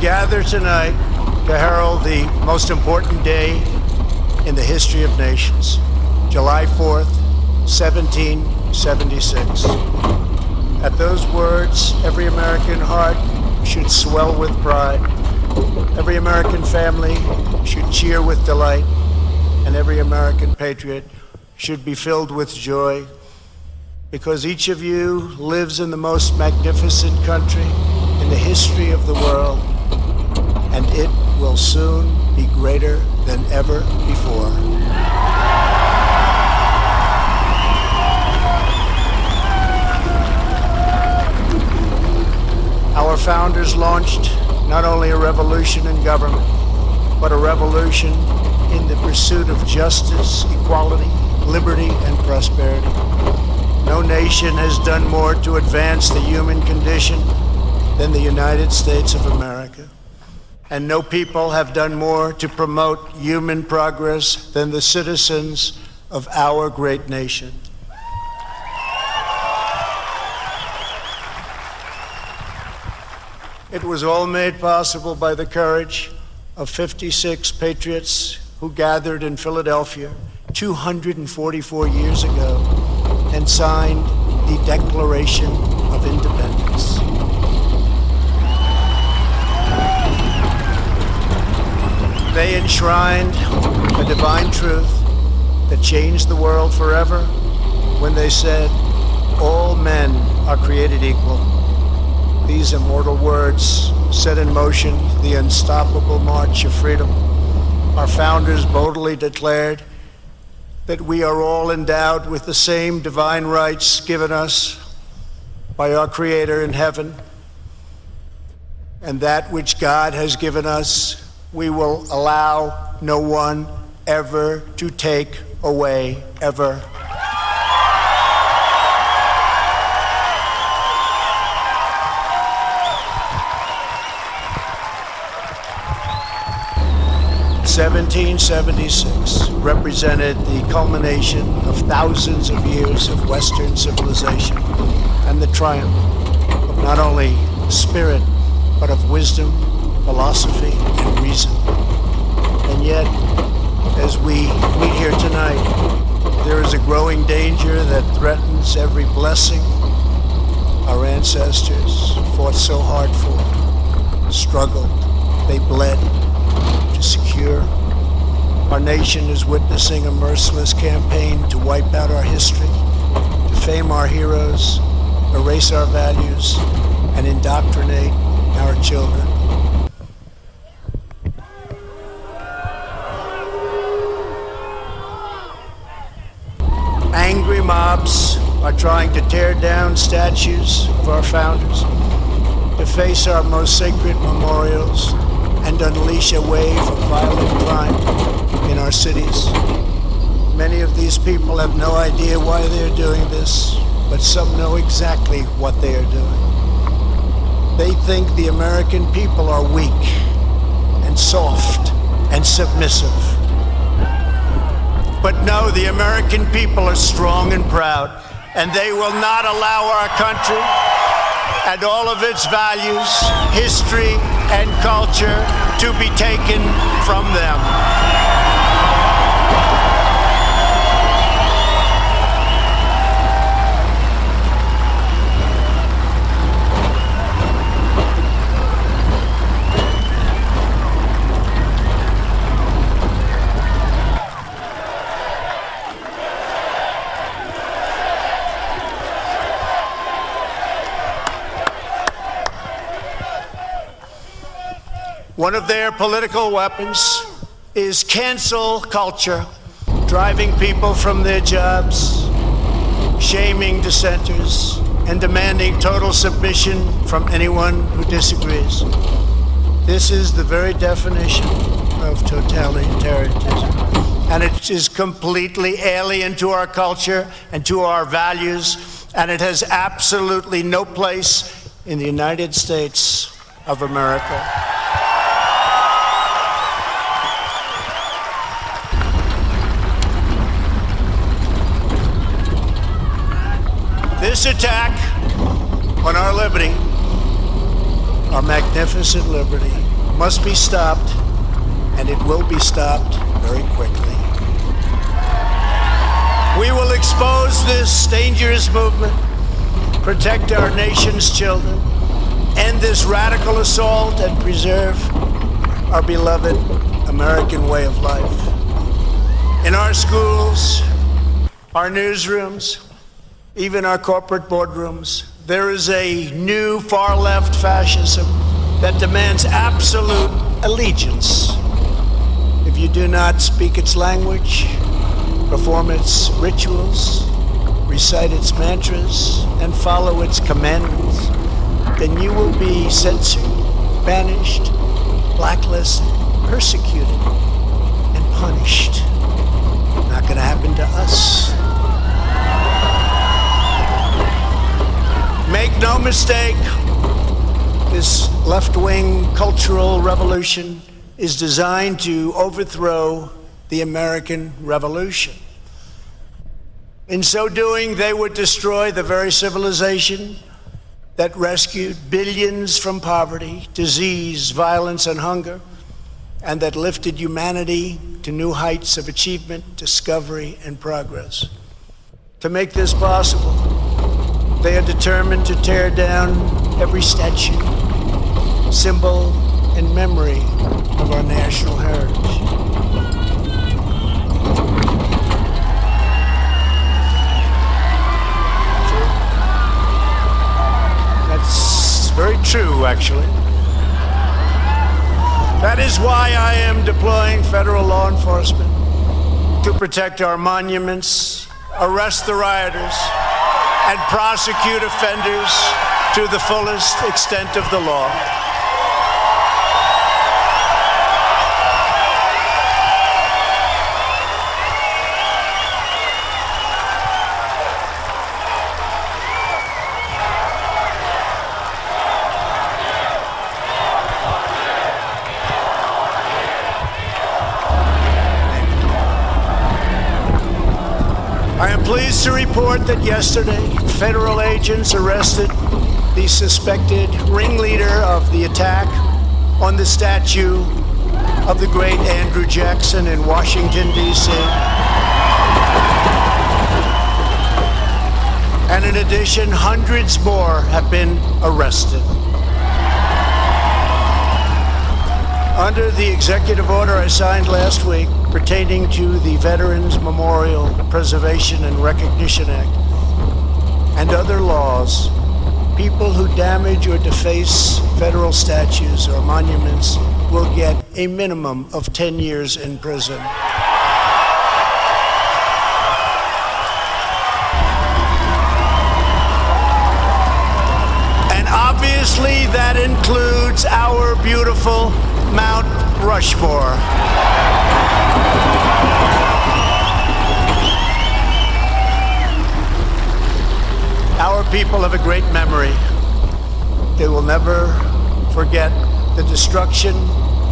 gather tonight to herald the most important day in the history of nations, July 4th, 1776. At those words, every American heart should swell with pride. Every American family should cheer with delight, and every American patriot should be filled with joy, because each of you lives in the most magnificent country in the history of the world, and it will soon be greater than ever before. Our founders launched not only a revolution in government, but a revolution in the pursuit of justice, equality, liberty, and prosperity. No nation has done more to advance the human condition than the United States of America. And no people have done more to promote human progress than the citizens of our great nation. It was all made possible by the courage of 56 patriots who gathered in Philadelphia 244 years ago and signed the Declaration of Independence. They enshrined a divine truth that changed the world forever when they said, "All men are created equal." These immortal words set in motion the unstoppable march of freedom. Our founders boldly declared that we are all endowed with the same divine rights given us by our Creator in heaven, and that which God has given us, we will allow no one ever to take away, ever. (1776) represented the culmination of thousands of years of Western civilization and the triumph of not only spirit, but of wisdom, philosophy, and reason. And yet, as we meet here tonight, there is a growing danger that threatens every blessing our ancestors fought so hard for, struggled, they bled to secure. Our nation is witnessing a merciless campaign to wipe out our history, to fame our heroes, erase our values, and indoctrinate our children. Angry mobs are trying to tear down statues of our founders, deface our most sacred memorials, and unleash a wave of violent crime in our cities. Many of these people have no idea why they're doing this, but some know exactly what they are doing. They think the American people are weak and soft and submissive. But no, the American people are strong and proud, and they will not allow our country and all of its values, history, and culture to be taken from them. One of their political weapons is cancel culture, driving people from their jobs, shaming dissenters, and demanding total submission from anyone who disagrees. This is the very definition of totalitarianism, and it is completely alien to our culture and to our values, and it has absolutely no place in the United States of America. This attack on our liberty, our magnificent liberty, must be stopped, and it will be stopped very quickly. We will expose this dangerous movement, protect our nation's children, end this radical assault, and preserve our beloved American way of life. In our schools, our newsrooms, even our corporate boardrooms, there is a new far-left fascism that demands absolute allegiance. If you do not speak its language, perform its rituals, recite its mantras, and follow its commandments, then you will be censored, banished, blacklisted, persecuted, and punished. Not going to happen to us. Make no mistake, this left-wing cultural revolution is designed to overthrow the American Revolution. In so doing, they would destroy the very civilization that rescued billions from poverty, disease, violence, and hunger, and that lifted humanity to new heights of achievement, discovery, and progress. To make this possible, they are determined to tear down every statue, symbol, and memory of our national heritage. That's very true, actually. That is why I am deploying federal law enforcement to protect our monuments, arrest the rioters, and prosecute offenders to the fullest extent of the law. I am pleased to report that yesterday, federal agents arrested the suspected ringleader of the attack on the statue of the great Andrew Jackson in Washington, D.C. And in addition, hundreds more have been arrested. Under the executive order I signed last week pertaining to the Veterans Memorial Preservation and Recognition Act and other laws, people who damage or deface federal statues or monuments will get a minimum of 10 years in prison. And obviously that includes our beautiful Mount Rushmore. Our people have a great memory. They will never forget the destruction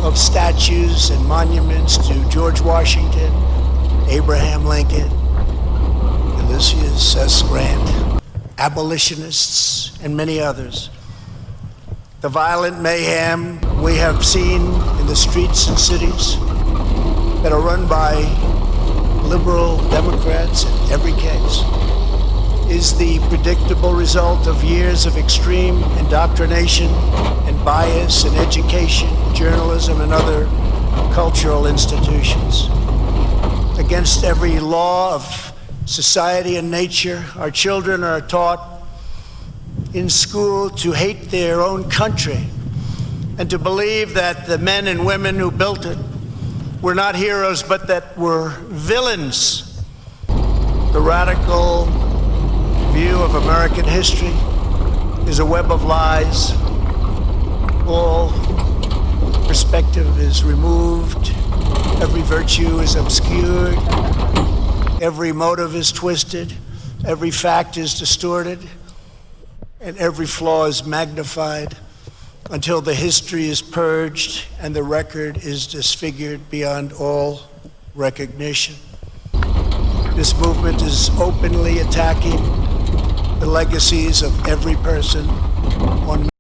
of statues and monuments to George Washington, Abraham Lincoln, Ulysses S. Grant, abolitionists, and many others. The violent mayhem we have seen in the streets and cities that are run by liberal Democrats in every case is the predictable result of years of extreme indoctrination and bias in education, journalism, and other cultural institutions. Against every law of society and nature, our children are taught in school to hate their own country and to believe that the men and women who built it were not heroes, but that were villains. The radical view of American history is a web of lies. All perspective is removed. Every virtue is obscured. Every motive is twisted. Every fact is distorted. And every flaw is magnified until the history is purged and the record is disfigured beyond all recognition. This movement is openly attacking the legacies of every person on